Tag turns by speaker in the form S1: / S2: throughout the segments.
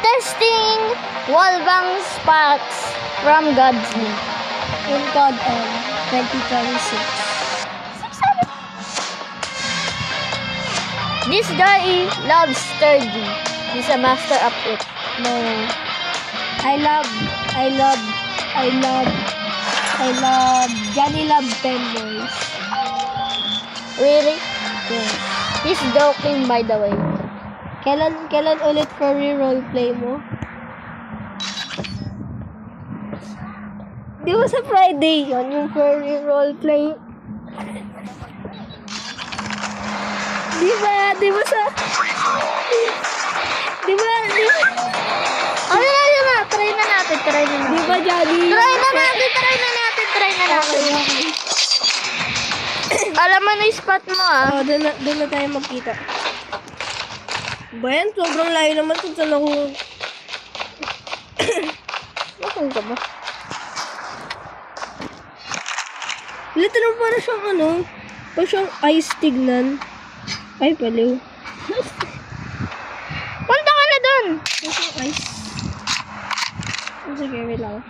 S1: Testing wallbang spots from God's League
S2: In COD M 2026.
S1: This guy loves sturdy. He's a master of it.
S2: No. I love Johnny Love Penboys.
S1: Really?
S2: Yes.
S1: He's joking, by the way.
S2: Kailan ulit furry roleplay mo? Di ba sa Friday yun, yung furry roleplay? Di ba sa... Di ba?
S1: Ano na, try na natin.
S2: Di ba, Johnny?
S1: Try na natin. Alam mo na yung spot mo, ah.
S2: Oh, doon na tayo magkita. Ba yan? Sobrang layo naman kung saan ako...
S1: Nasaan ka ba?
S2: Lito na para siyang para siyang ice tignan. Ay, paliw.
S1: Punta ka na dun!
S2: Para siyang ice. Sige, wait lang.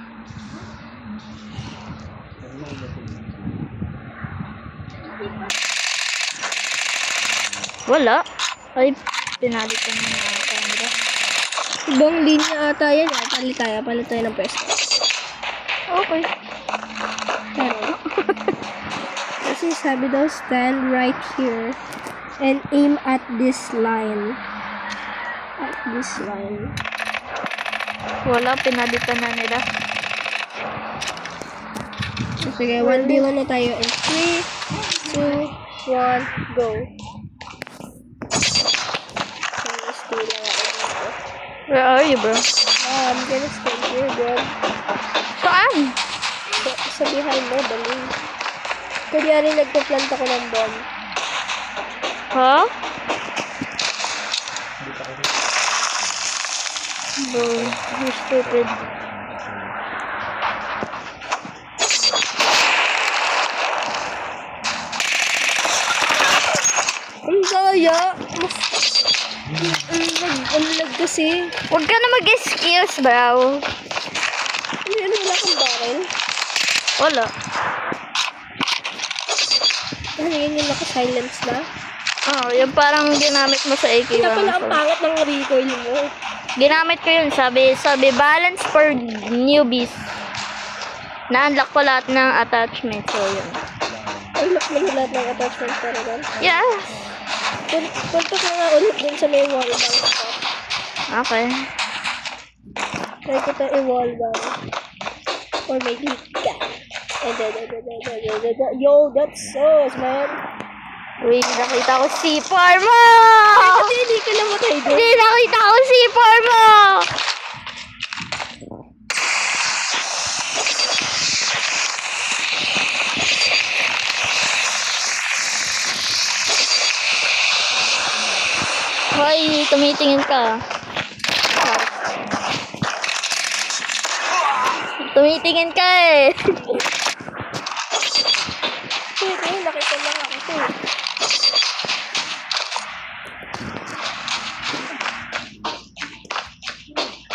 S1: Wala. Ay, pinalit ko na yung camera.
S2: Ibang linya ata yan. Palit tayo ng pwesto.
S1: Okay.
S2: Pero, kasi sabi daw, stand right here and aim at this line. At this line.
S1: Wala, pinalitan na nila.
S2: Sige, 1v1 na tayo in 3, 2, 1, go. Stay lang ako dito.
S1: Where are you, bro?
S2: I'm gonna stay here, bro.
S1: Saan?
S2: Sa behind mo, dali. Kunyari, nagpa-plant ako ng bomb.
S1: Huh? Bro, you're stupid.
S2: Ang daya! Ang lag kasi.
S1: Huwag ka na mag-excuse, bro.
S2: Wala kang barrel.
S1: Wala.
S2: Ano yun yung naka-silence na?
S1: Oh, yung parang ginamit mo sa AK.
S2: Kaya pala ang pangat ng recoil mo.
S1: Ginamit ko yun, sabi balance for newbies. Na-unlock ko lahat ng attachment, so yun.
S2: Unlock mo na lahat ng attachment para doon.
S1: Yeah.
S2: Punta ka nga ulit din sa may wallbang spot.
S1: Okay.
S2: Try kita i-wallbang. Or maybe cat. Yo, that's sauce, man.
S1: Uy, nakita ko C4 mo!
S2: Kasi hindi ka namatay doon.
S1: Hindi, nakita ko C4 mo! Hoy, tumitingin ka. Tumitingin ka eh.
S2: Sige, nakita lang ako to.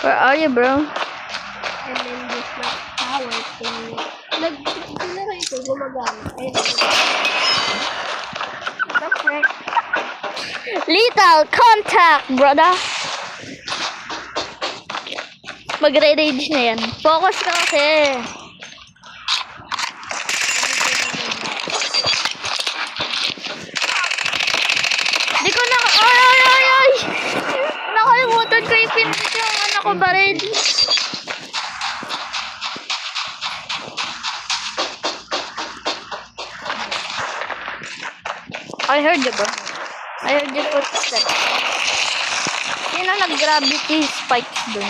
S1: Where are you, bro?
S2: And then this like power thing. Nag-sinara ito, gumagana. Ayun. What the frick?
S1: Lethal contact, brother. Magre-rage na yan. Focus ka kasi. Di ko na... Ay! Nakalimutan ko yung pinit yung ano ko baril. I heard you, bro. I heard your footsteps. Sino nag-gravity spikes dun?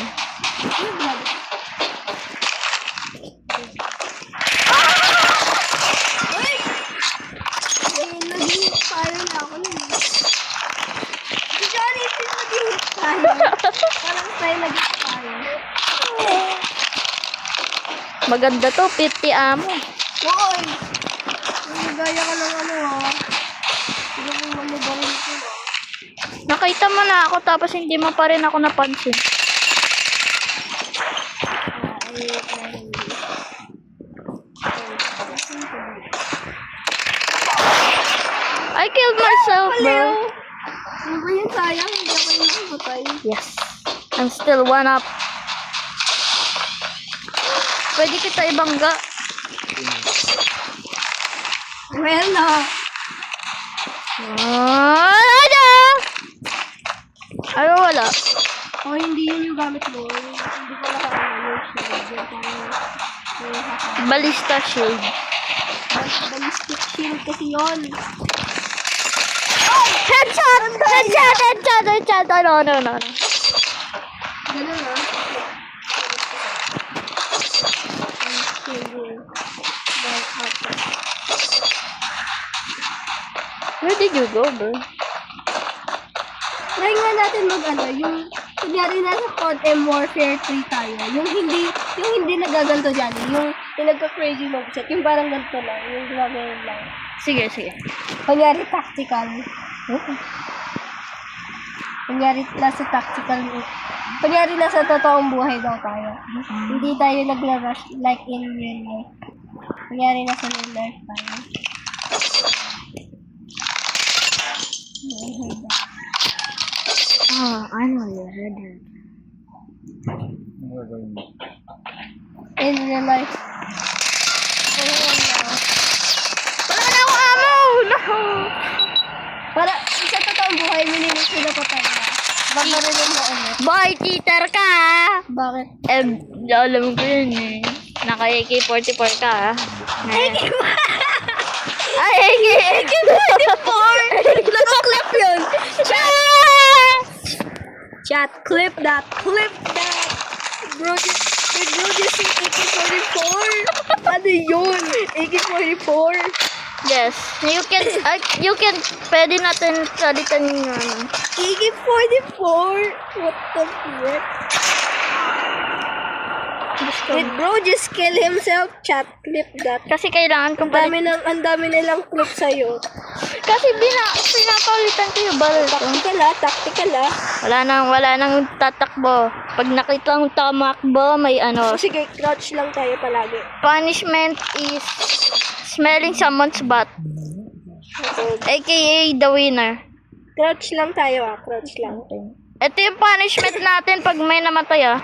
S2: Naging fire na ako nun. Si Johnny, naging fire. Parang tayo naging fire.
S1: Maganda to, 50 ammo.
S2: Hoy! Nagaya ka ng ano ha. Sino kung mamubaril ko ha.
S1: Nakita mo na ako tapos hindi mo pa rin ako napansin. I killed myself, bro.
S2: Ano ba yun? Sayang, hindi ako yung nakapatay.
S1: Yes. I'm still one up. Pwede kita ibangga.
S2: Well, no.
S1: Ano? Ano wala?
S2: Oh, hindi yun yung gamit mo. Hindi ko nakaano yung shield. Yung parang
S1: Ballista shield.
S2: ballistic shield kasi yun.
S1: Headshot! Headshot! Headshot! Headshot! No.
S2: Ganun ah.
S1: Where did you go, bro?
S2: Try nga natin mag-ano, yung kunyari nasa Modern Warfare 3 tayo, yung hindi nagaganto dyan, yung nagka-crazy moveset, yung parang ganito lang, yung gumagano lang.
S1: Sige, sige.
S2: Kunyari tactical. Kunyari nasa tactical, kunyari nasa totoong buhay daw tayo. Hindi tayo nagla-rush like in real life. Kunyari nasa real life tayo.
S1: Oh, I know you heard her.
S2: In real life.
S1: Wala na akong ammo! No!
S2: Para sa totoong buhay, minimum sila patay na. Baka rin yung maulit.
S1: Boy, cheater ka!
S2: Bakit?
S1: Alam ko yun eh. Naka AK-44 ka ah. Ay, AK-44!
S2: Naka-clip yun! Chat, clip that! Clip that! Bro, just say AK-44! Ano yun? AK-44!
S1: Yes. You can, pwede natin salitan yung ano.
S2: AK-44! What the frick? Wait, bro, just kill himself. Chat, clip that.
S1: Kasi kailangan kong
S2: Ang dami nilang clip sa'yo.
S1: Kasi pinapalitan ko yung barrel ko.
S2: Tactical ah.
S1: Wala nang tatakbo. Pag nakita kong tamakbo, may ano.
S2: Sige, crouch lang tayo palagi.
S1: Punishment is smelling someone's butt. AKA the winner.
S2: Crouch lang tayo ah, crouch lang.
S1: Ito yung punishment natin pag may namatay ah.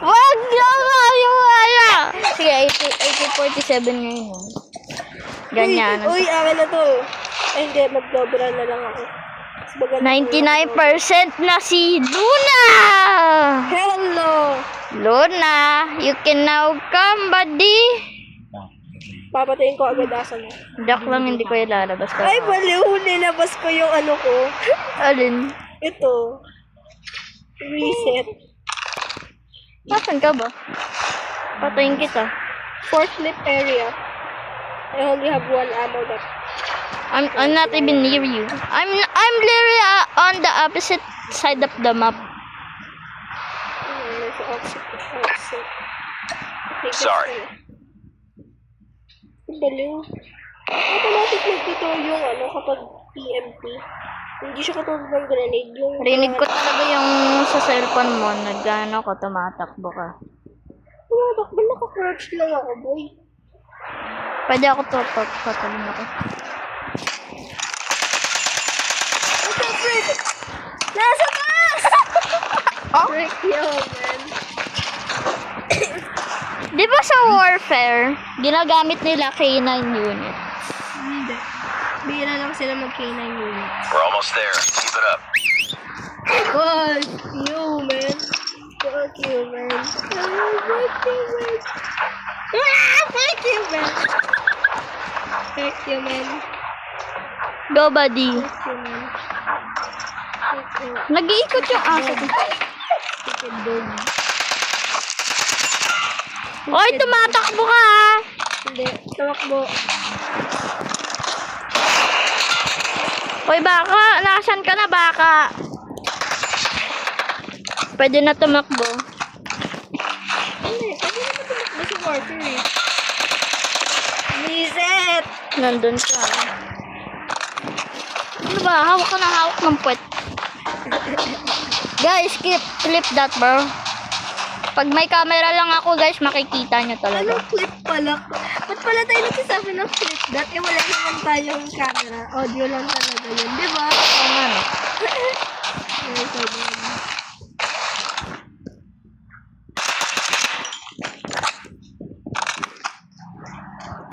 S1: Wag yung wala! Sige, AK-47 ngayon. Ganyan.
S2: Uy, akin na to. Ay, hindi, mag-dobra na lang ako.
S1: 99% na si Luna!
S2: Hello!
S1: Luna, you can now come, buddy.
S2: Papatayin ko agad asa mo.
S1: Joke lang, hindi ko ilalabas ko.
S2: Ay, baliw, nilabas ko yung ano ko.
S1: Alin?
S2: Ito. Reset.
S1: Nasaan ka ba? Patayin kita.
S2: Fourth flip area. I only have one ammo left.
S1: I'm not even near you. I'm literally on the opposite side of the map.
S3: Sorry.
S2: Baliw. Automatic nagtito yung ano kapag PMP. Hindi siya katulad ng grenade. Yung
S1: Rinig ko talaga yung sa cellphone mo. Nagano ko, tumatakbo ka.
S2: Tumatakbo, naka-crouch lang ako, boy.
S1: Pwede ako patalon ako.
S2: What the frick? Nasa taas! Frick yun, man.
S1: Di ba sa Warfare, ginagamit nila K9 unit?
S2: Hindi. Bira lang sila mag-K9 units.
S3: We're almost there. Keep it up.
S2: Fuck you, man. Fuck you, man. Fuck you, man. Fuck you, man. Fuck you, man.
S1: Go, buddy.
S2: Fuck you, man. Fuck you.
S1: Nag-iikot yung aso ko.
S2: Stupid dog.
S1: Oy, tumatakbo ka ha!
S2: Hindi. Tumakbo.
S1: Oy, baka! Nasaan ka na, baka? Pwede na tumakbo.
S2: Hindi. Pwede naman tumakbo si Walter eh. Reset!
S1: Nandun siya. Ano ba? Hawak ka na hawak ng puwet. Guys, clip that, bro. Pag may camera lang ako, guys, makikita nyo talaga.
S2: Anong clip pala? Ba't pala tayo nagsasabi ng clip that? Eh, wala naman tayong camera. Audio lang talaga yun, di ba?
S1: Oo nga, no?
S2: Okay, so,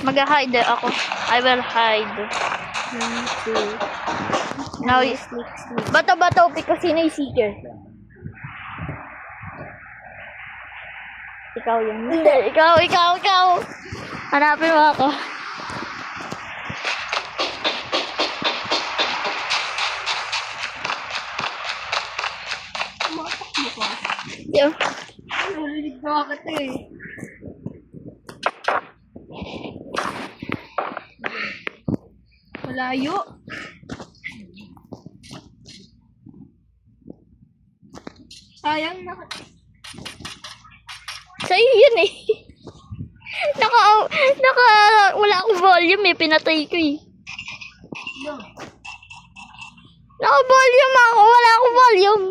S1: Mag-hide ako. I will hide. Now,
S2: sneak.
S1: bato-bato, because sino yung seeker? Ikaw yun. Hindi, ikaw. Hanapin mo ako.
S2: Tumatakbo ka.
S1: Yo.
S2: Narinig na kita eh. Malayo. Sayang na.
S1: Sa'yo yun eh. Wala akong volume eh. Pinatay ko eh. Naka-volume ako. Wala akong volume.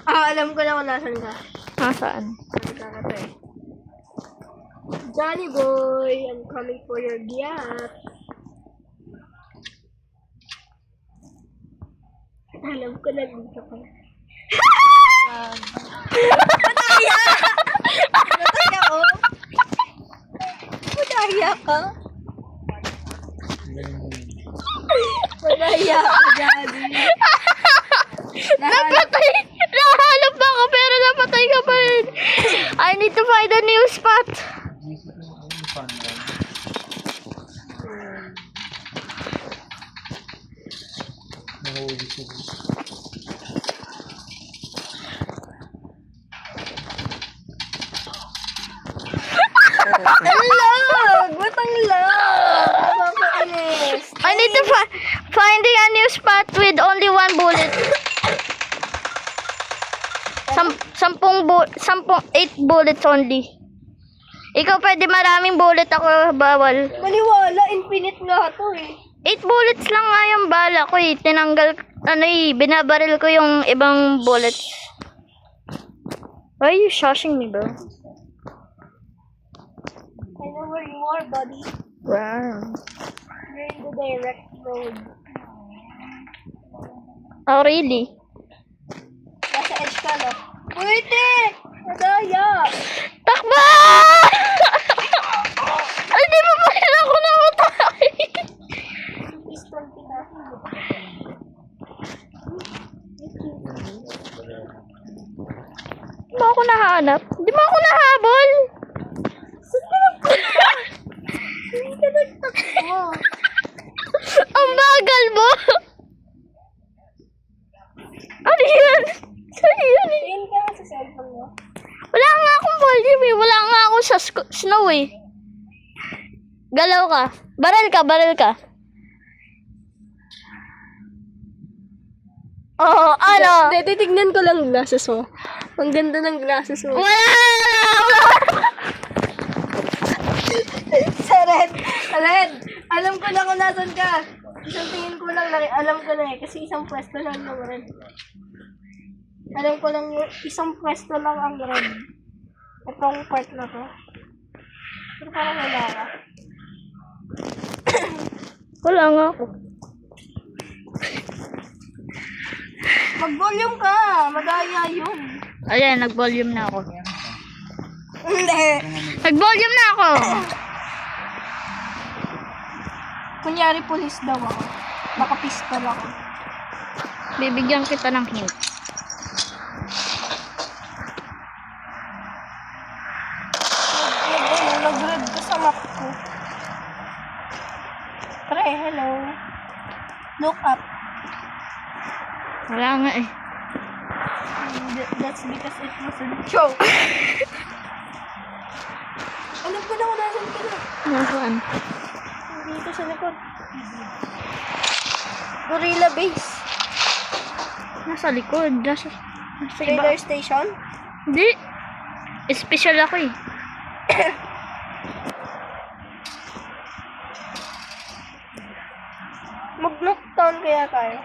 S2: Alam ko na kung nasan ka.
S1: Nasaan?
S2: Nagkakatay. Johnny boy, I'm coming for your giat. Alam ko na dito ka. Madaya! Madaya ko? Madaya ka? Madaya ka, Johnny.
S1: Napatay! Nahanap ako pero napatay ka pa rin. I need to find a new spot.
S2: Lag! Ba't ang lag? Nakakainis.
S1: I need to finding a new spot with only one bullet. 8 bullets only. Ikaw pwede maraming bullet, ako bawal.
S2: Maniwala, infinite nga to eh.
S1: 8 bullets lang nga yung bala ko eh. Tinanggal, binabaril ko yung ibang bullets. Why are you shushing me, bro?
S2: I know where you are, buddy.
S1: Wow.
S2: You're in the direct road.
S1: Oh, really?
S2: Nasa edge ka, no? Pwede! Madaya!
S1: Takbo! Ay, di ba pa rin ako namatay?
S2: Pistol kita.
S1: Di mo ako nahanap? Di mo ako nahabol?
S2: Hindi ka nagtakbo.
S1: Ang bagal mo! Ano yun? Sa'yo yun eh.
S2: Tingin ka nga sa cellphone mo.
S1: Wala nga akong volume eh. Wala nga ako sa snow eh. Galaw ka. Baril ka. Oo, ano?
S2: Titignan ko lang glasses mo. Ang ganda ng glasses mo.
S1: Wala!
S2: Sa red! Alam ko na kung nasan ka. Isang tingin ko lang, alam ko na eh. Kasi isang pwesto lang ng red. Alam ko lang yung isang pwesto lang ang red. Itong part na to. Pero parang wala ka.
S1: Wala nga ako.
S2: Mag-volume ka! Madaya yun.
S1: Ayan, nag-volume na ako.
S2: Hindi.
S1: Nag-volume na ako!
S2: Kunyari police daw ako. Nakapistol ako.
S1: Bibigyan kita ng hint.
S2: Nag-red ka sa map ko. Pre, hello. Look up.
S1: Wala nga eh.
S2: That's because it was a joke. Alam ko na kung nasan ka na.
S1: Nasaan?
S2: Dito sa likod. Gorilla Base.
S1: Nasa likod. Nasa iba.
S2: Radar station.
S1: Hindi. Special ako eh.
S2: Mag-knockdown kaya tayo.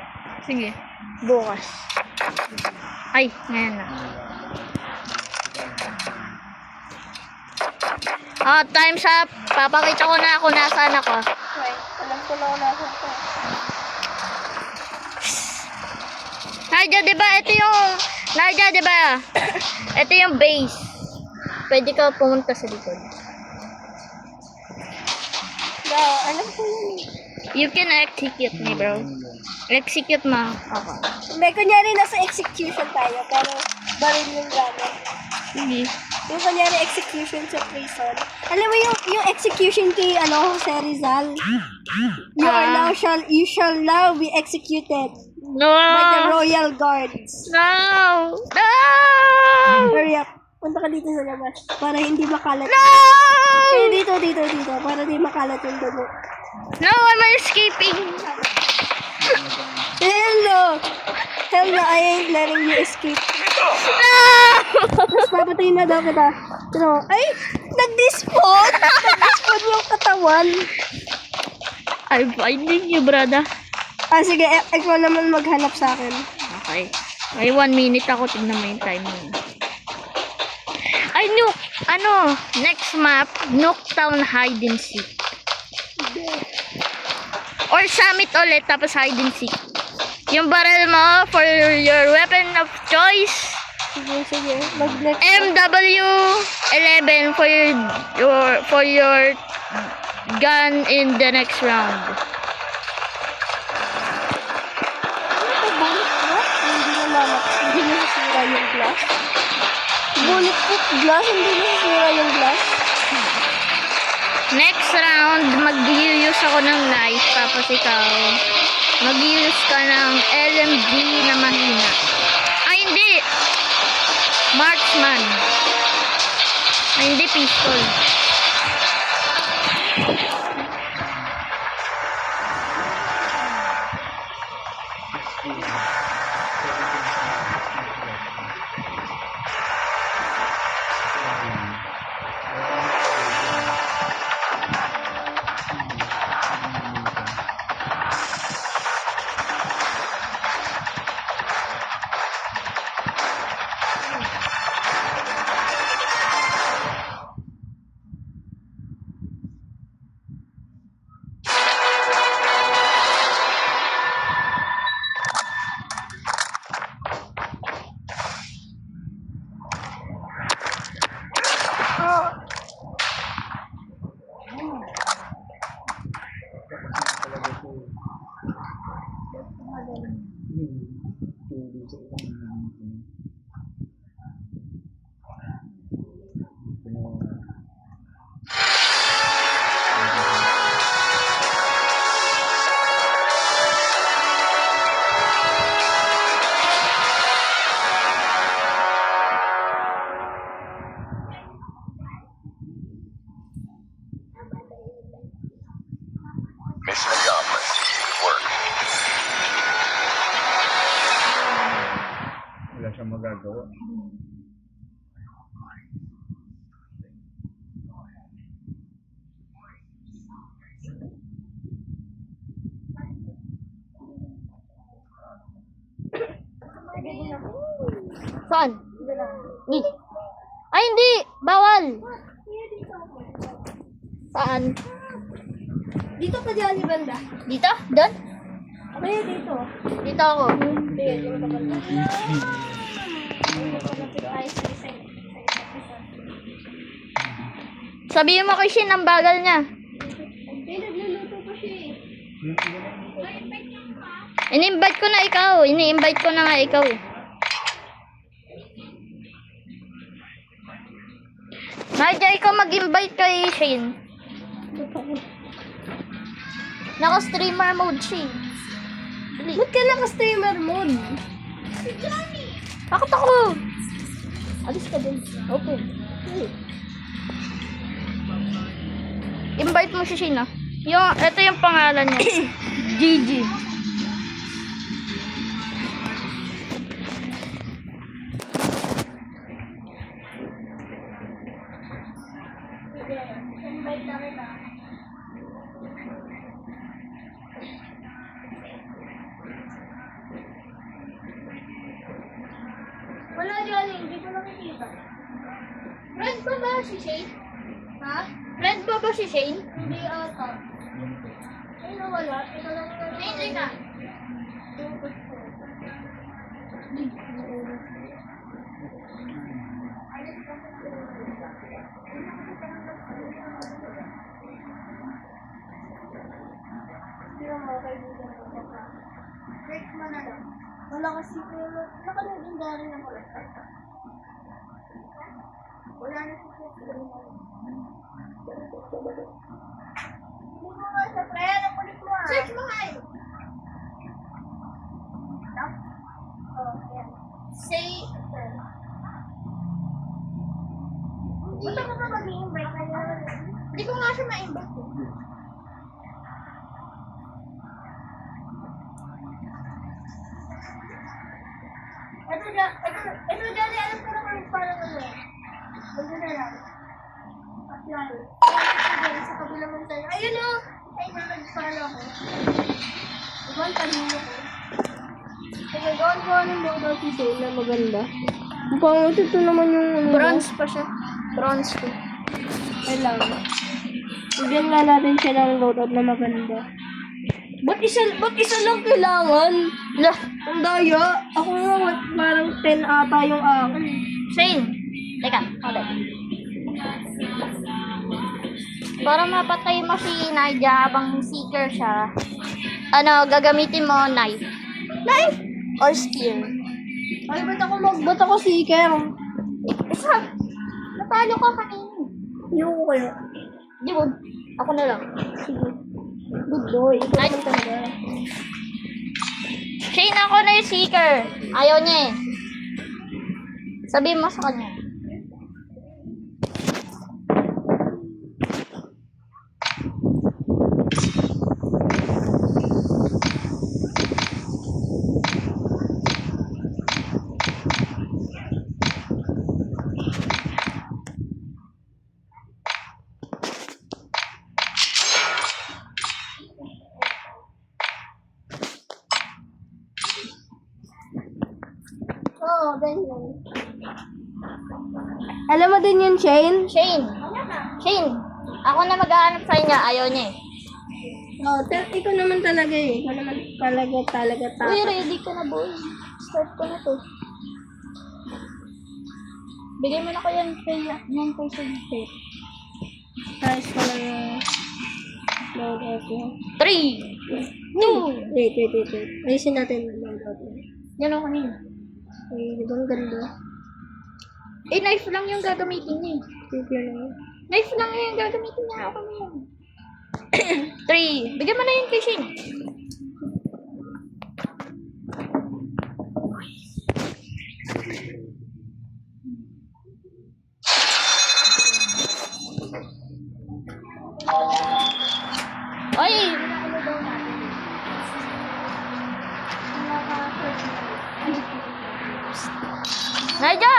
S1: Sige. Bukas. Ay, ngayon na. Time's up. Papakita ko na kung nasaan ako.
S2: Okay, alam ko na kung nasan ka.
S1: Nadia, di ba? Nadia, di ba? Ito yung base. Pwede ka pumunta sa likod.
S2: Alam ko yun.
S1: You can execute me, bro. Execute mo ako.
S2: May kunyari nasa execution tayo, pero baril yung gamit.
S1: Sige.
S2: Yung kunyari execution sa prison. Alam mo yung execution kay Jose Rizal? You shall now be executed
S1: No!
S2: by the royal guards.
S1: No! No!
S2: Hurry up. Punta ka dito sa labas para hindi makalat.
S1: No!
S2: Dito. Para hindi makalat yung dugo.
S1: No, I'm escaping.
S2: Hello, I ain't letting you escape.
S1: No!
S2: Tapos papatayin na daw kita. Pero, ay, nag-despawn yung katawan.
S1: I'm finding you, brother.
S2: Sige, ikaw naman maghanap sa akin.
S1: Okay. May 1 minute ako. Tignan mo yung time mo. Ay, next map, Nuketown Hide and Seek. Or Summit ulit, tapos Hide and Seek. Yung barrel mo for your weapon of choice.
S2: Sige. Mag-next.
S1: MW11 for your gun in the next round.
S2: Hindi na nasira yung glass. Bulletproof glass, hindi na nasira yung glass.
S1: Next round, mag-use ako ng knife, tapos ikaw, mag-use ka ng LMG na mahina. Ay, hindi! Marksman. Ay, hindi pistol.
S3: Mission accomplished. Good work.
S4: Wala siyang magagawa.
S1: Saan? Ni. Ay, hindi! Bawal! Saan?
S2: Dito pa dyan, ni banda.
S1: Dito? Doon?
S2: Kaya dito.
S1: Dito ako.
S2: Kaya dito pa banda.
S1: Sabihin mo kay Shin ang bagal niya.
S2: Hindi, nagluluto pa siya eh.
S1: Ini-invite ko na ikaw. Ini-invite ko na nga ikaw eh. Nadia, ikaw mag-invite kay Shane. Naka-streamer mode siya. Dali.
S2: Ba't ka naka-streamer mode?
S1: Bakit ako? Alis ka din. Open. Invite mo si Shane ah. Ito yung pangalan niya. Gigi.
S2: Wala dyan eh, hindi ko nakikita.
S1: Friend ba ba si Shane?
S2: Ha?
S1: Friend ba ba si Shane?
S2: Hindi ata. Ay, nawala. Ito lang yung
S1: Shane, ka.
S2: Hindi mo makakaibigan ko pa. Break mo na lang. Wala kasi pero nakalegendary na wala. Wala na si Chris. Hindi mo nga sa pre, ang kulit mo ah.
S1: Search mo nga eh.
S2: Oh, yan.
S1: Say,
S2: Ba't ako ba magiging break na yan?
S1: hindi ko nga siya ma-inbox.
S2: Ito dyan, alam ko na kung paano ano eh. Bago na lang. Apply. Sige, sa kabila mo tayo. Ayun o! Ay, nag-follow ako. Diba ang kanino ko? Sige, gawin ko ng loadout si Shane na maganda. Ang pangit ito naman yung ano.
S1: Bronze pa siya. Bronze ko.
S2: Alam. Bigyan nga natin siya ng loadout na maganda. Ba't isa lang kailangan?
S1: Lah,
S2: Ang daya. Ako nga, parang 10 ata yung akin.
S1: Shane. Teka, hold Para mapatay mo si Nadia habang seeker siya, ano, gagamitin mo knife. Knife? Or spear.
S2: Ay, ba't ako seeker?
S1: Isa. Natalo ka kanina.
S2: Yung ko kayo.
S1: Di ba? Ako na lang.
S2: Sige. Good boy. Ikaw
S1: Ay.
S2: naman talaga.
S1: Shane, ako na yung seeker. Ayaw niya eh. Sabihin mo sa kanya.
S2: Oo, ganyan. Alam mo din yun, Shane?
S1: Shane. Shane. Ako na mag-aanap sa kanya. Ayaw niya eh.
S2: Oo, ikaw naman talaga eh. Ikaw naman talaga
S1: Uy, ready ka na boy. Start ko na to. Bigay mo na ko yan kay Sir.
S2: Ayos ko lang yung loadout mo.
S1: 3, 2.
S2: Wait. Ayusin natin yung loadout mo.
S1: Yan ako kanina.
S2: Ay, di ba ang ganda?
S1: Eh, knife lang yung gagamitin niya eh.
S2: Sige lang.
S1: Knife lang yung gagamitin niya. Ako na yan. 3. Bigyan mo na yun kay Shane. Oy! Nadia!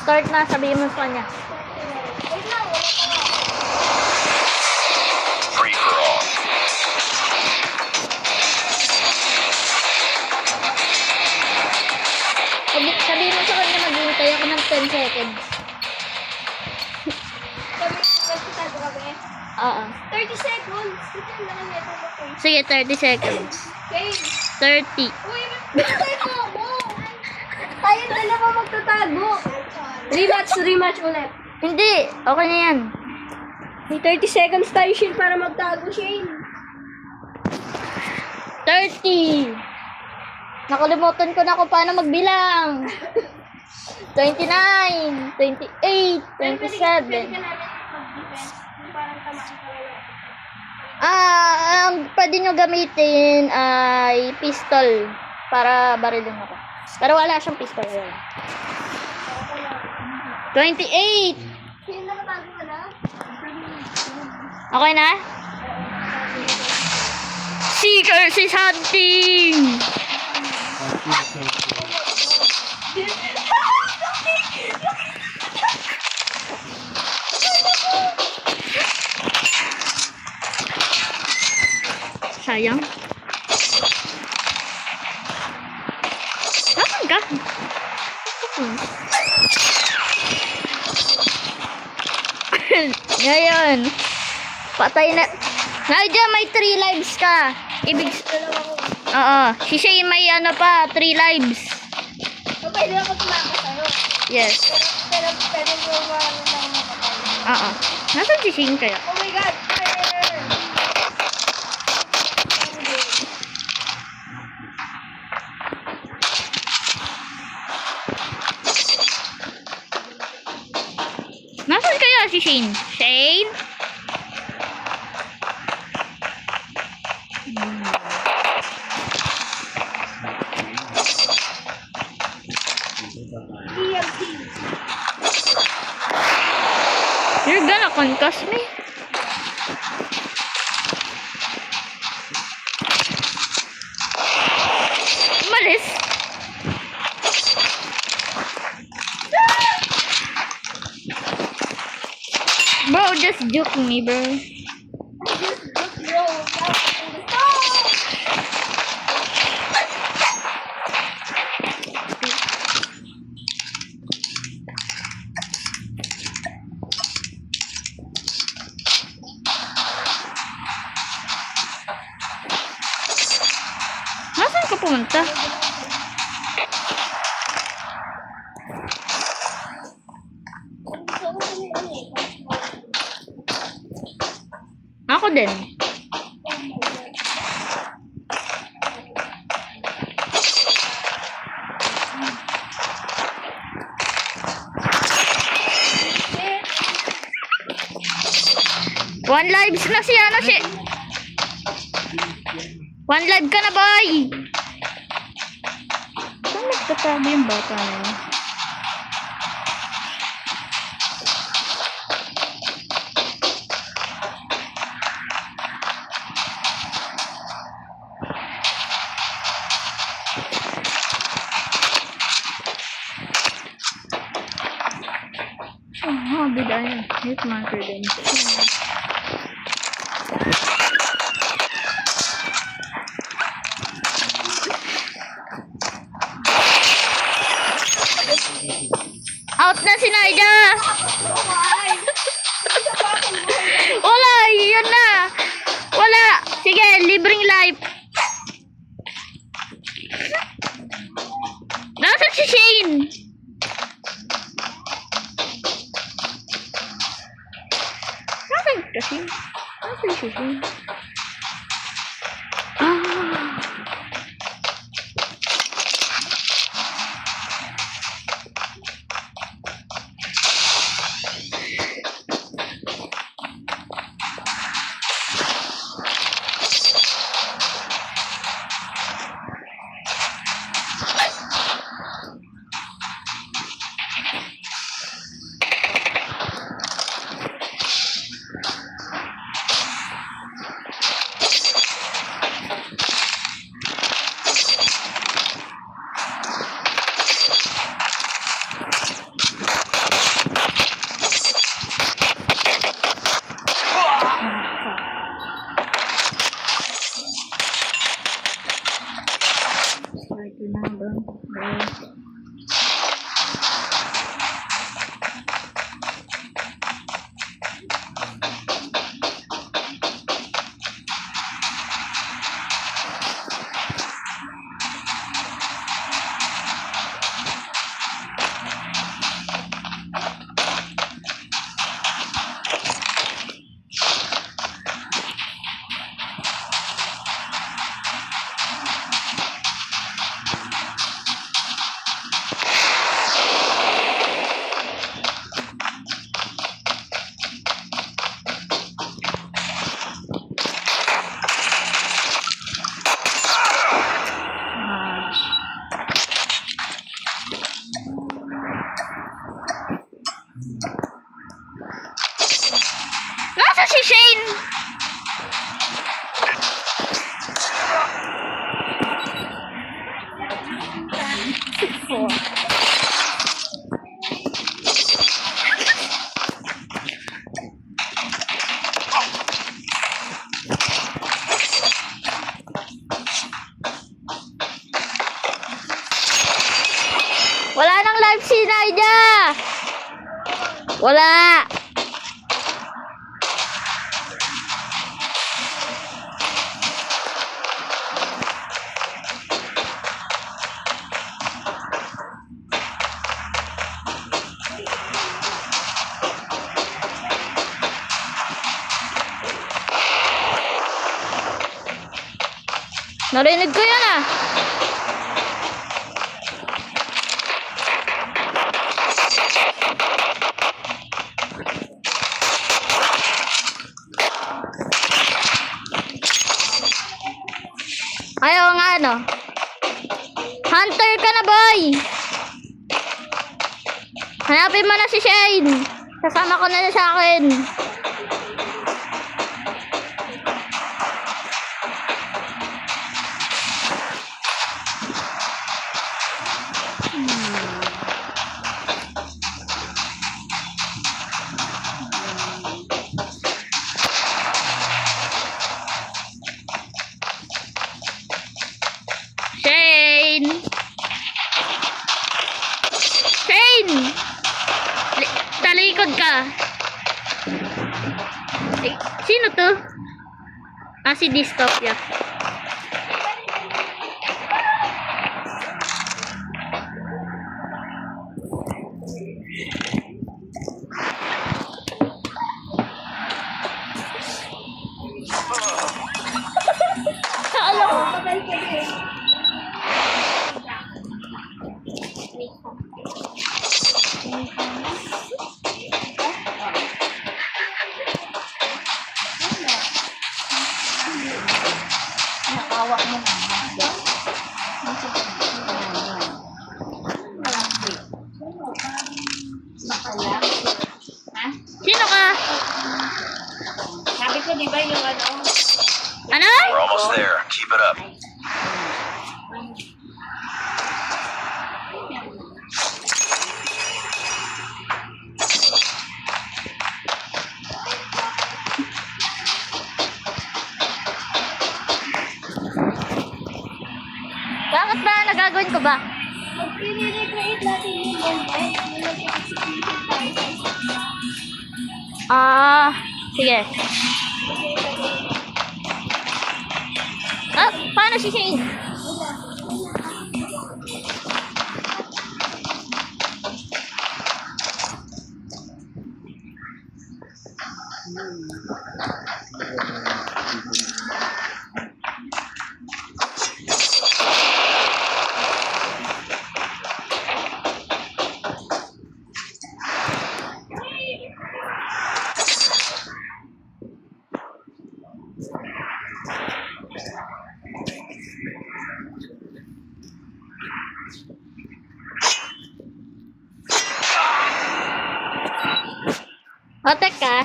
S1: Start na, sabihin mo sa kanya.
S3: Free for all.
S1: Sabihin mo sa kanya, maghihintay ako ng 10 seconds.
S2: Sabi ko, nagtatago kami.
S1: Oo.
S2: 30 seconds. Ito lang ang neto mo ko.
S1: Sige, 30 seconds.
S2: Okay.
S1: 30.
S2: Uy, magtatago mo. Tayo dalawa magtatago. Rematch ulit.
S1: Hindi, okay na yan.
S2: May 30 seconds tayo, Shane, para magtago, Shane.
S1: 30. Nakalimutan ko na kung paano magbilang. 29, 28, 27.
S2: Pwede ka namin mag-defense. Yung parang tamaan ka wala.
S1: Ang pwede nyo gamitin ay pistol para barilin ako. Pero wala siyang pistol. Wala. 28.
S2: Sino nakatago ka na?
S1: Okay na? Seekers is hunting! sayang. Saan ka? Ngayon. Patay na. Ngayon, may 3 lives ka. Ibig...
S2: Dalawa ko.
S1: Oo. Si Shay may ano pa, 3 lives.
S2: So, pwede ako tumakas sa'yo.
S1: Yes.
S2: Pero yung ano lang makapal.
S1: Oo. Nasaan si Shane kaya?
S2: Oh my God! Fire!
S1: Nasaan kaya si Shane? Shane?
S2: EMT.
S1: You're gonna concuss me? Umalis? Bro, just juke me, bro.
S2: Bro,
S1: Nasaan ka pumunta? Ako din. One lives na si ano si... One live ka na, boy! Saan nagtatago yung bata na yun? Oh, bidaya. Hit marker din. Out na si Naija! Wala! Yun na! Wala! Sige, libreng life! Nasaan si Shane? Nasaan kasi? Nasaan si Shane? Ah! Wala nang live si Naija! Wala! Narinig ko yan ah! Ayaw nga ano. Hunter ka na, boy! Hanapin mo na si Shane. Kasama ko na sa akin. Shane! Shane! Talikod ka. Eh, sino to? Ah, si Dystopia. Alam ko.
S2: Nakawak mo na.
S1: Sino ka?
S2: Sabi ko, di ba yung ano?
S1: Ano?
S3: We're almost there. Keep it up.
S1: Bakit ba? Nagagawin ko ba?
S2: Mag-recreate natin yung content. Yung nag-execute tayo.
S1: Ah, sige. Ah, paano si Shane? O, teka.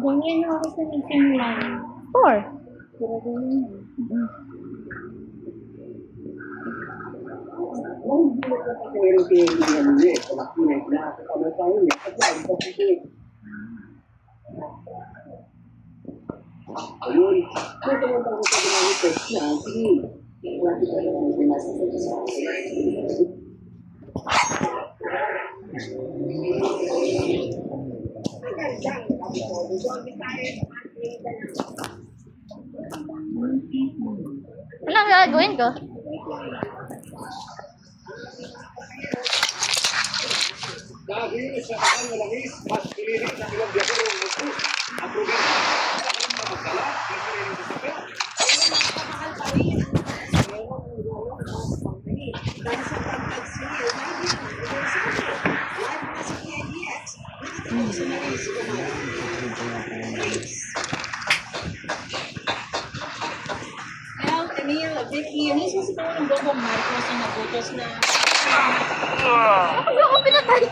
S2: Ganyan ako sa nagsimula.
S1: 4. Ano ang gagawin ko?
S4: Now, Camille, Vicky, yung isa siguro ng Bobo Marcos na nabutos na
S1: Ako pinatay.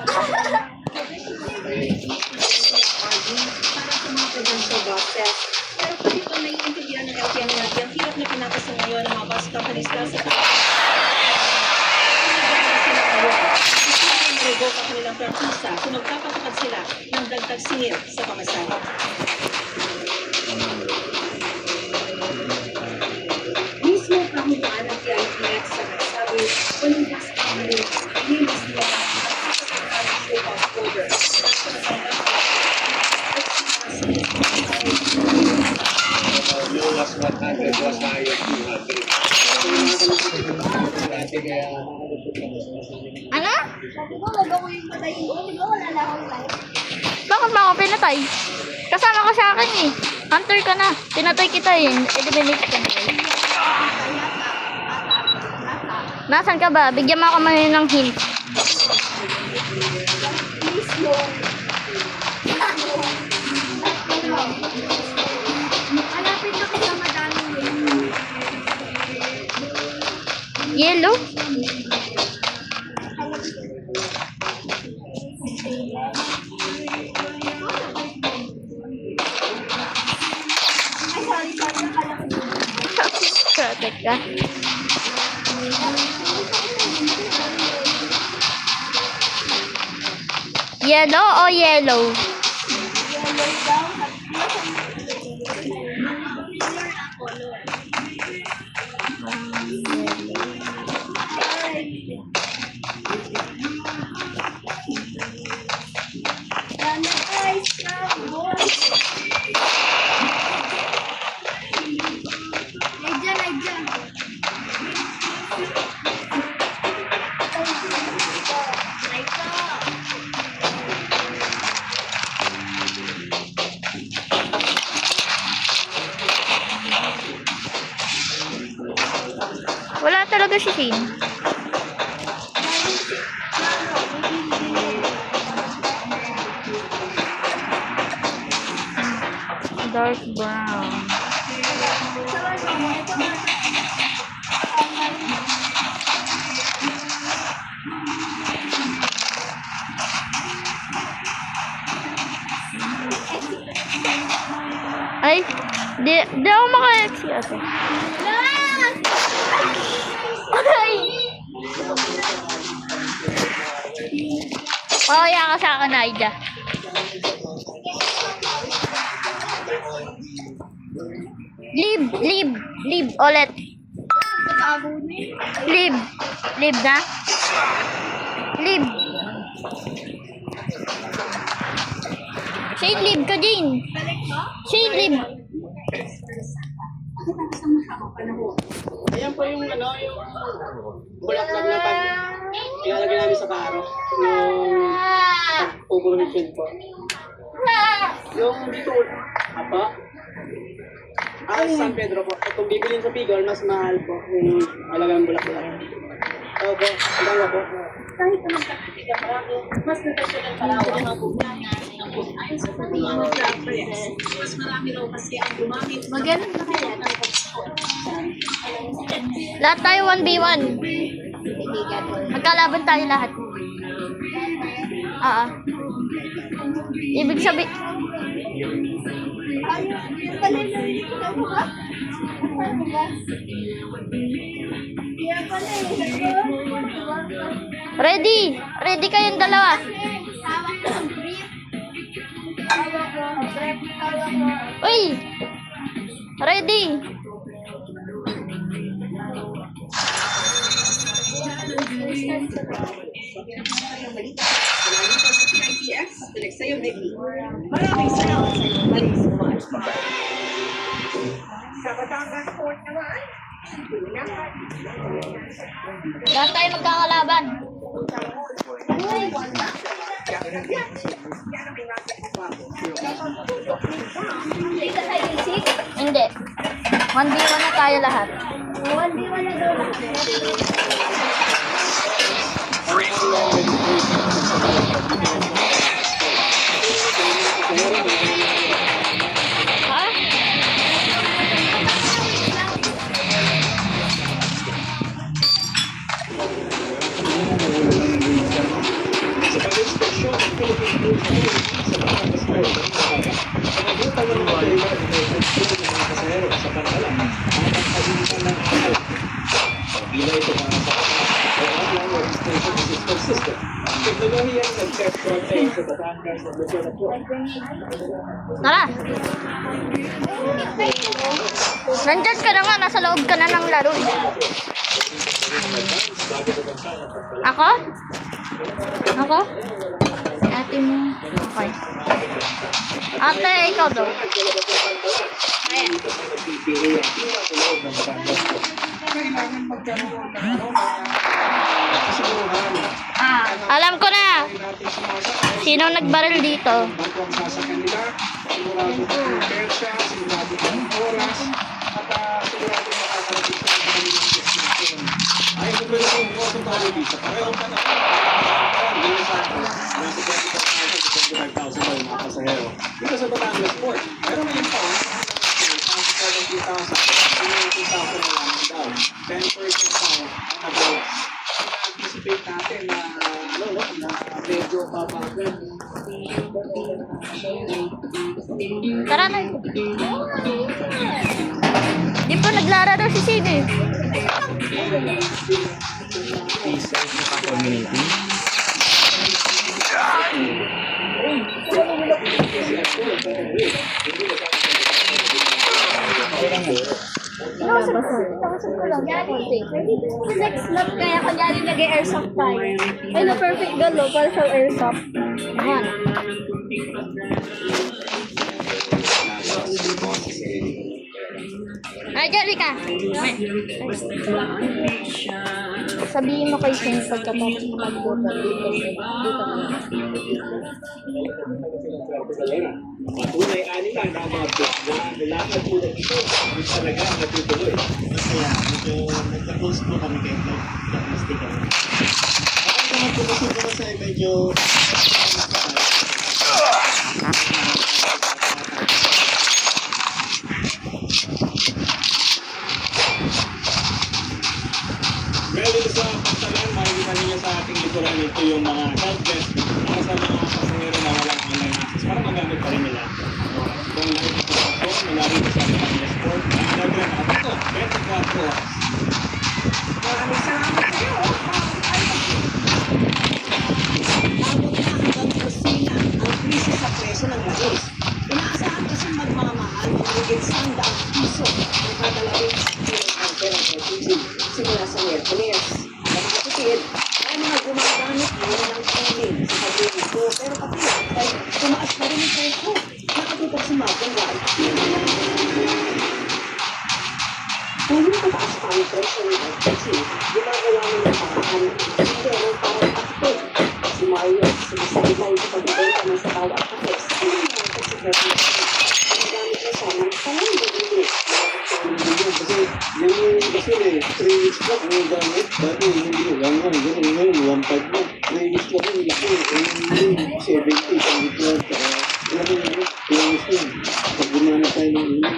S4: para sa mga presidential bosses. Pero kung ito naiintindihan ng LTM natin, ang hirap na pinapasa ngayon ng mga bus companies last year. Revoke ang kanilang prangkisa kung magpapatupad sila ng dagdag singil sa pamasahe. Mismo ang pamunuan ng PITX sa nagsabi, walang bus company, linis nila ang pagkakataon of order.
S5: Was 100 was higher 200.
S1: Ano?
S2: Sabi ko, wag ako yung patayin ko. Di ba wala na akong life?
S1: Bakit mo ako pinatay? Kasama ka sa akin eh. Hunter ka na. Pinatay kita eh. Eliminate ka na eh. Nasaan ka ba? Bigyan mo ako man ng hint.
S2: Please, no. Hanapin ko kita madaming
S1: Yellow?
S2: Ay, sorry, akala ko.
S1: Teka. Yellow o yellow?
S2: Yellow daw. Sana guys, boy. Ay dyan, ay dyan. Ay ko.
S1: Wala talaga si Shane. Dark brown. Ay, di ako maka-exit ate. Ay! Pawaya ka sa akin, Aida. Leave ulit. Leave na. Leave. Shane, leave ka din. Shane, leave.
S6: Ayan po yung ano, yung bulaklak na pag ilalagay namin sa karo. Yung pagpupuruhin po. Yung dito, apa? San Pedro po. Kung bibilin sa Bigor, mas mahal po yung alagang bulaklak. Opo, dalawa po.
S4: Kahit na magkakatiga marami, mas natasyon ang palawa ang mga bugnayan ng ayon sa pagtingin ng progress. Mas marami raw kasi ang gumamit ng
S2: Maganda na kaya.
S1: Lahat tayo 1v1. Magkalaban tayo lahat. Ibig sabihin, ready. Ready kayong dalawa. Uy! Ready.
S4: maraming salamat sa iyo. Maraming salamat.
S1: Lahat tayo magkakalaban. Hindi. 1v1 na tayo lahat. Ha?
S5: pila ito para sa o online registration assistance system. Ang teknolohiyang nag-set frontend sa Batangas at Luzon at York.
S1: Tara! Nandyan ka na nga, nasa loob ka na ng laro. Ako? Ako? Ate mo. Okay. Ate, ikaw daw. Ayan. Alam ko na. Sino nagbaril dito?
S5: Bago ang sasakyan nila, sigurado ko yung persya, sigurado ko yung oras, at sigurado makakarating sa kanilang destination. Ay, kung pwede kong water tayo dito, parehong panahon. Ganyan sa akin, nasa 25,000 to 25,000 mga pasahero. Dito sa Batangas Port. Pero ngayon pa, nasa 2,000 na lang daw. 10% pa ang about. Anticipate natin na na medyo papagal.
S1: Tara na. Di pa naglalaro si Sine.
S2: Next lap kaya kanyari nag-airsoft tayo. Ay, na perfect goal, no? Para sa airsoft.
S1: Ayan. Ay, Jerry ka. Sabihin mo kay Sine pagkatapos mag-goal dito.
S5: Patunay anila na mga lakad po na ito yung talaga natutuloy. Kaya medyo nagka-close po kami kay Vlog. Nag-stick kami. Ako naman po kasi medyo well, dito sa Pagsalan, makikita ninyo sa ating likuran ito yung mga helpless para sa mga pasahero na walang online access para magamit pa rin nila. Kung nakikita sa phone, mula rito sa Batangas Port, ang program at ito, 24 oras.
S4: Maraming salamat kayo. Bago na hanggang kusina ang krisis sa presyo ng langis. Inaasahan kasi magmamahal ng higit 100 piso ang kada langis ng pera ng LPG simula sa Miyerkules. Kapatid, ay mga gumagamit ngayon ng pinin sa pagbibig ko, pero pati ay tumaas na rin ang presyo. Nakatutok sa mga buwan. Kung yung pataas pa ang presyo ng LPG, ginagawa nila ang paraan hindi ang parang takot. Si Mario, sumasabay sa pagbibenta ng sabaw at kapes. Ano yung mga pagsigaw ng ang gamit na siya ng pangalibili.
S5: Kasi 3 weeks lang ang gamit. Dati hindi lang lang. Ngayon, 1.5 lang. 3 weeks lang yung laki. 70, ang gitlan. Alam mo yun, 3 weeks lang. Pag gumana tayo ng ilan.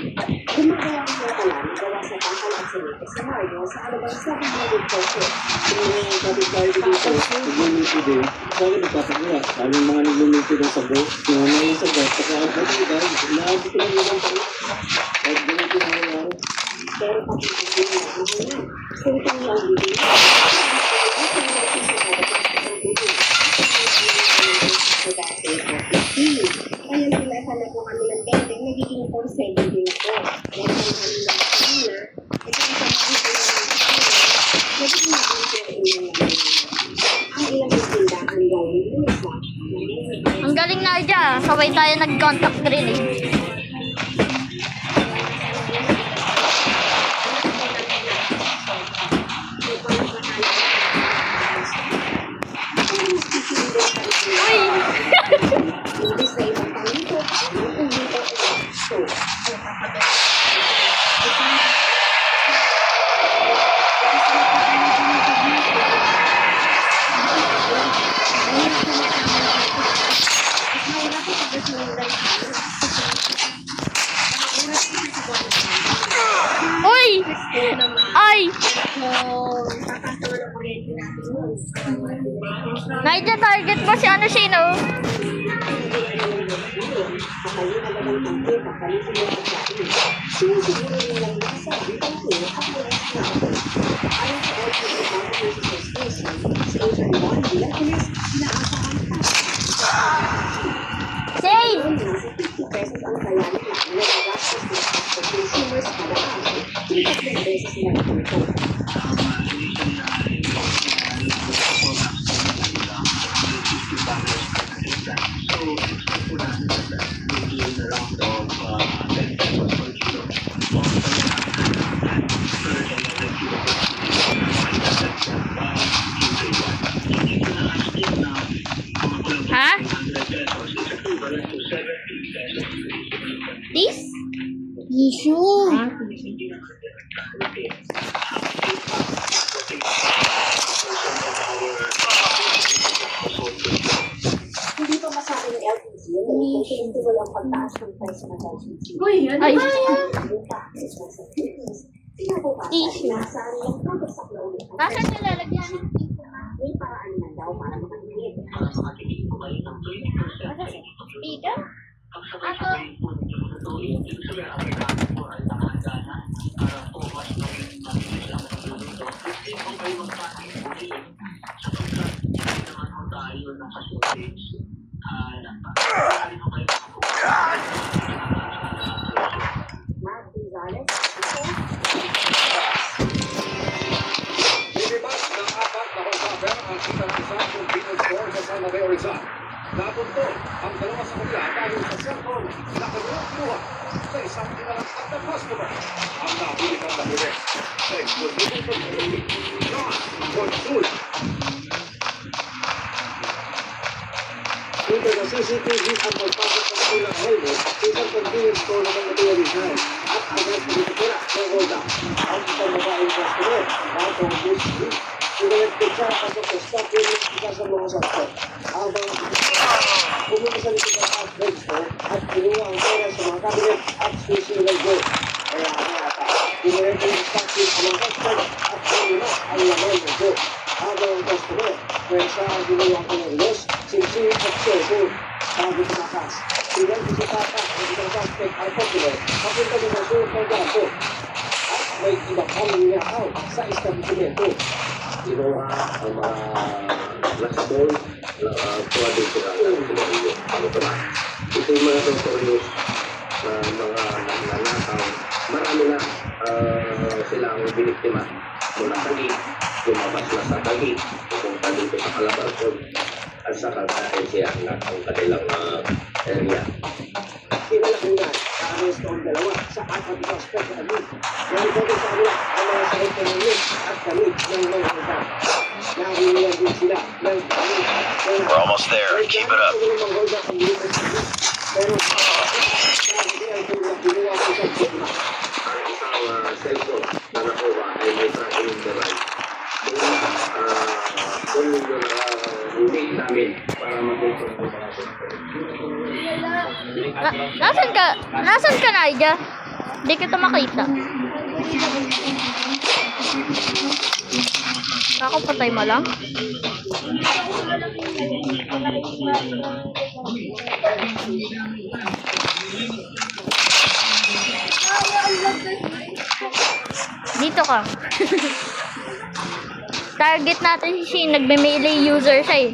S4: Gumagawa ang mga talang gawa sa tangkal at sinita si Mario sa alabang 700 pesos.
S5: Kung kapit tayo dito, nagluluto din. Sa akin nagpapagawa. Sabi yung mga nagluluto ng sabaw. Yung mga yung sabaw. Pagkaabot ko dahil naabot ko lang yung pala. Kahit ganito na nangyari.
S4: Pero pati ang mga na, sintong lang bibili. Ang sinilasi sa alabang sa bibili. Sa dati at pili. Kaya sila sana po kanilang bending nagiging consent din ito. Dahil ang kanilang kanina, ito ang samahin ko ng nagiging naging ang ilang tindahan gawin din isa.
S1: Ang galing na dyan. Sabay tayo nag-contact grenade. Uy!
S4: Hindi sa ibang palito, ang ulito ay ito.
S1: Uy! Ay! Naidya target mo si ano sino?
S4: Sinusiguro rin lang nasa ang tangkil at oras na. Ayon sa
S1: Ay,
S4: Kaya bukas,
S1: tissue.
S4: inaasahan nilang babagsak na ulit ang
S1: Nasaan nilalagyan?
S4: may paraan naman daw para makatipid.
S1: Speaker? Ako?
S4: Mark Gonzalez,
S5: Lilibas ng 4 na hostaper ang isang convenience store sa San Mateo Rizal. Napunto ang dalawa sa kanila dahil sa cellphone na kanilang sa isang kilalang at na customer. Ang nahuli ng nahuli sa eksplosibong pagkakas. John Fortune.
S6: Dito sa CCTV ang pagpasok ng ulang helmet sa isang convenience store na Mateo Rizal at agad pinitira ng hold up. Ang isang babaeng customer na itong Miss Lee. Sinalagpit siya pasok sa stock unit isa sa mga suspect. Habang pumunta sa likod ng cash register at kinuha ang pera sa mga cabinet at susi ng gold. Kaya ata, pinirento yung stock unit ang mga suspect at kinuha ang laman ng gold. Habang ang customer, pwesa ang ginawa ko ng los, sinsing at seso. Sabi sa takas, pinirento si Tata ang isang suspect ay popular, papunta ng masul ng gato. At may ibang kalinyahaw sa establishmento.
S7: Kinuha ang mga nasabol na pwede sila ng pinagilo. Ano ba na? Ito yung mga notorious na mga nanakaw. Marami na silang biniktima mula tagi, lumabas na sa tagi, pupunta dito sa Calabarzon at saka dahil siya ang kanilang area.
S6: Kinalakihan, na-arrest ang dalawa sa apat na suspect na amin. Naripado sa kanila ang mga sakit ng ulit at damit ng mga iba. Nahihilan din sila ng damit.
S3: We're almost there. Keep it up.
S6: Pero nahihilan din na ginawa ko sa gitna.
S7: Ang isang cellphone na nakuha ay may tracking device. Kung yung hindi namin para mag-ito ng mga
S1: Nasaan ka? Nasaan ka, Naija? Hindi kita makita. Ako, patay mo lang? Dito ka. Target natin si Shin. Nagme-melee user siya eh.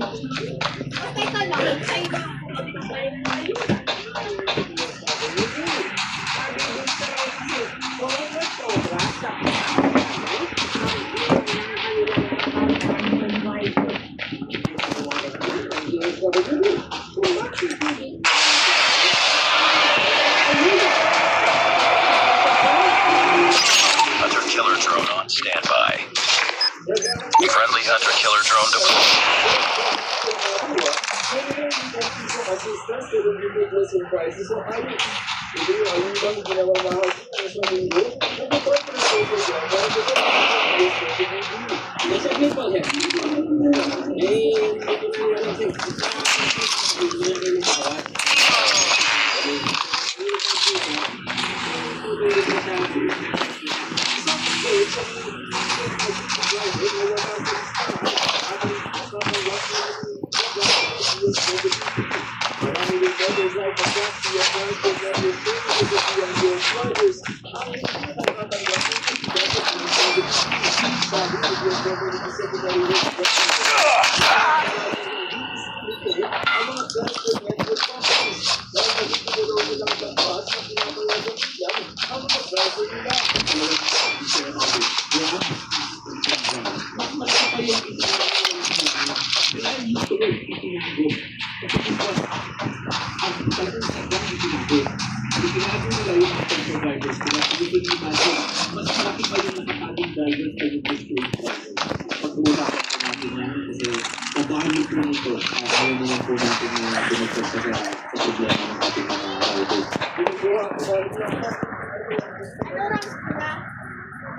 S3: Hunter-killer drone on standby. Friendly hunter-killer drone deployed.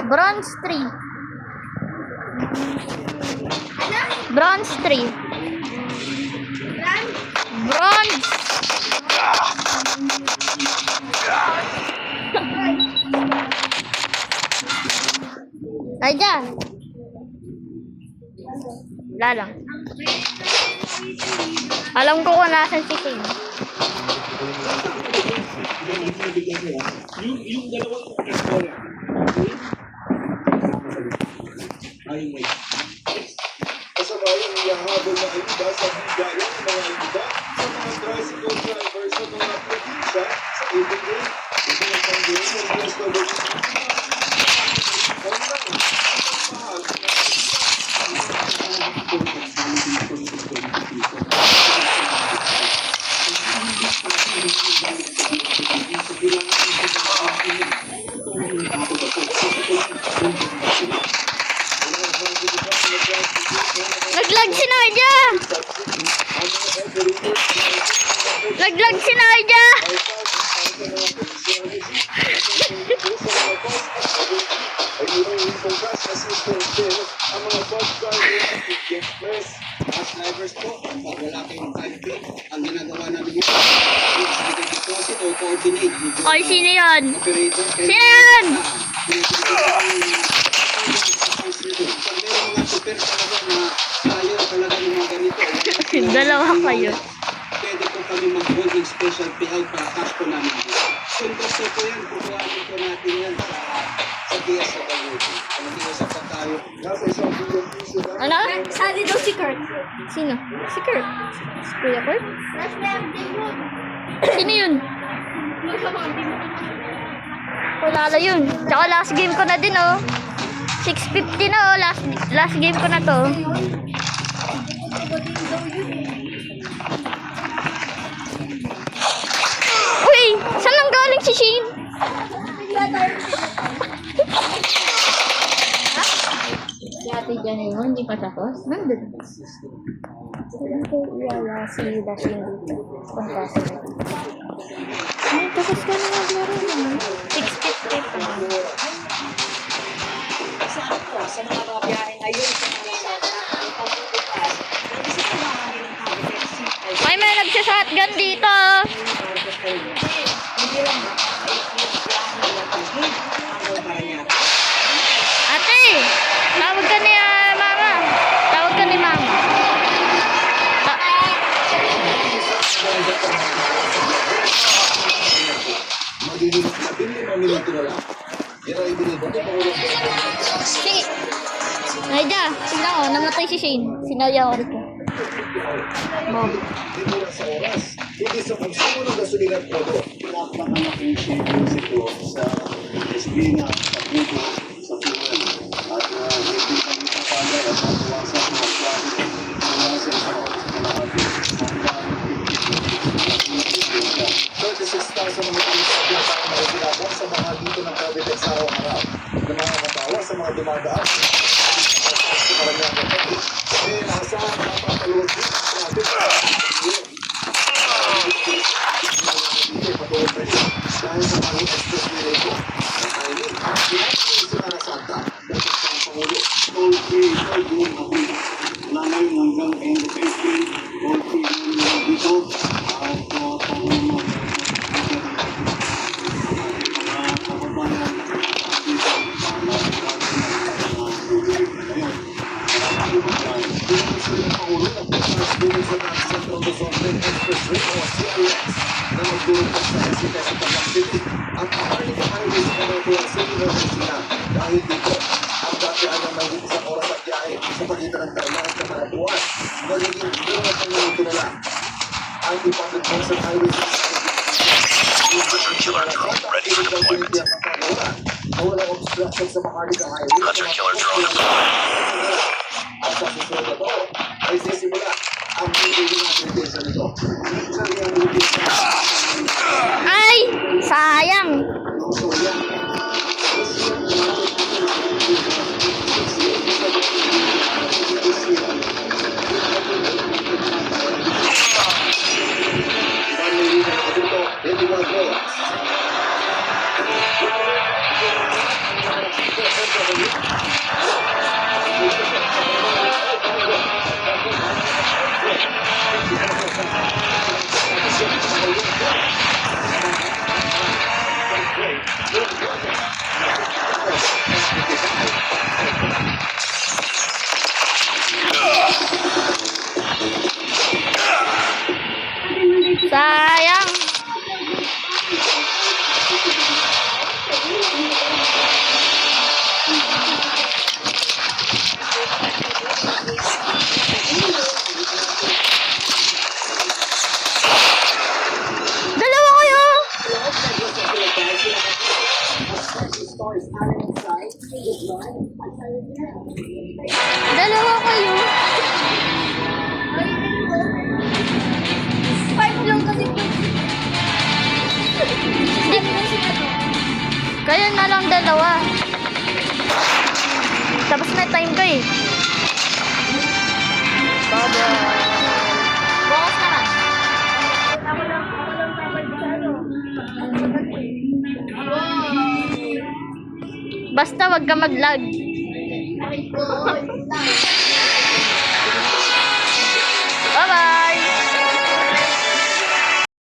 S1: Bronze 3. Bronze 3. Bronze. Raja! Wala lang. Alam ko kung nasan si Shane.
S5: Yung dalawang explorer. Ayun mo.
S6: Kasama yung iyahabol na ayuda sa bigay ng mga ayuda sa mga tricycle drivers sa mga probinsya sa Ibigay. Ito ang panggawa ng restoration.
S1: Naglag si Nadia! Naglag si Nadia!
S5: As drivers po, pag wala kayong time pay, ang ginagawa namin yun, yung deposit o coordinate with
S1: Oy, sino yun?
S5: operator.
S1: Sino yun?
S5: Pag meron mga super talaga na ayaw talaga ng mga ganito,
S1: Dalawa kayo.
S5: pwede po kami mag-hold ng special payout para cash po namin. Simple step po yan, kukuhanin po natin yan sa DSWD. Ano diusap pa tayo?
S6: Nasa isang billion piso na
S1: Ano?
S2: Sali daw si Kurt.
S1: Sino? Si Kurt. Si Kuya Kurt?
S2: Last time, di mo.
S1: Sino yun? Wala yun. Tsaka last game ko na din, oh. 650 na, oh. Last game ko na to. Uy! Saan lang galing si Shane? Si Ate Janine mo, hindi pa tapos? Nandun. Alam ko, iyawa si Dashing dito. Pangkasa. Ay, tapos ka na maglaro naman. 650 pa.
S4: Sa mga babiyahe ngayon sa mga sata, ang pagbubukas, isa sa mga ng habitat seat ay
S1: Ay, may nagsashotgun dito.
S4: hindi lang ba ay pinagbiyahe na pag-hit ang Paranaque.
S1: Ate, tawag ka ni mama. Tawag ka ni mama.
S6: magiging 15 minuto na lang. Yan ang ibinibigay ko ng
S1: Si... Naida, tignan ko, namatay si Shane. Sinaya ko rito. Mom.
S6: Hindi lang sa oras, hindi sa konsumo ng gasolina at motor.
S7: Napakalaking sitwasyon sa Espina, sa Puto, sa Punan. At hindi kami kapagay at matuwasan ng mga klase mula sa isang oras na natin.
S6: 36,000 mga tulis at ang mga ginagawa sa mga dito ng Cavite sa araw-araw. Na mga kabawa sa mga dumadaan. Sa karamihan ng pati. Eh, nasa napapaluwag din. Traffic. Patuloy pa rin. Dahil sa mga expressway na ito. Ang timing. Pinag-iisip sa Narasanta. Dapat sa ang Pangulo.
S7: Toll-free, toll-free, mabilis. Wala na yun hanggang end of April. Toll-free na dito. At patuloy mo.
S6: Pangulo ng Pagkas Bilis sa Central Luzon Lane Expressway o CLX na magdurog sa Esita sa Tapak City at Maharlika Highway sa Canatua City ng Sina. Dahil dito, ang dapian ng mahigit isang oras at biyahe sa pagitan ng Tarlac at Cabanatuan. Magiging 2 minuto na lang. Ang Department Constant Highway sa
S3: Hunter Killer Drone ready for deployment.
S6: walang obstruction sa Maharlika Highway.
S3: Hunter Killer Drone deployed.
S6: At sa susunod na to, ay sisimula ang video natin sa nito. Minsan yung video
S1: Ay! Sayang!
S6: so yan.
S1: Dalawa kayo.
S2: 5 lang kasi po.
S1: Hindi. Kayo na lang dalawa. Tapos may time ka eh. Bye-bye. Bukas na.
S2: Ako lang babalik sa ano.
S1: Basta wag ka mag-lag.
S2: Ay,